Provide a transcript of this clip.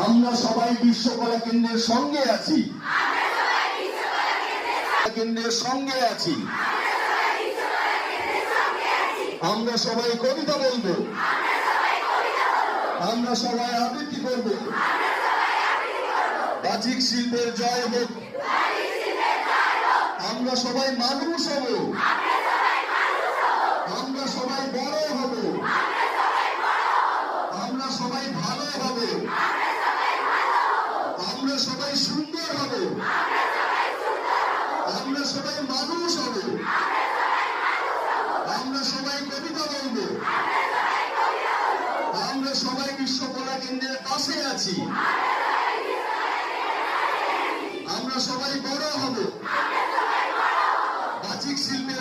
আমরা সবাই বিশ্বকলা কেন্দ্রের সঙ্গে আছি, কেন্দ্রের সঙ্গে আছি। আমরা সবাই কবিতা বলবো, আমরা সবাই আবৃত্তি করব, বাচিক শিল্পের জয় হোক। আমরা সবাই মানুষ হব, আমরা সবাই বড় হব, আমরা সবাই ভালো হব, আমরা সবাই সুন্দর হব, আমরা সবাই মানুষ হব, আমরা সবাই কবিতা বলব, আমরা সবাই বিশ্বকলা কেন্দ্রের পাশে আছি। আমরা সবাই বড় হব, বাচিক শিল্পের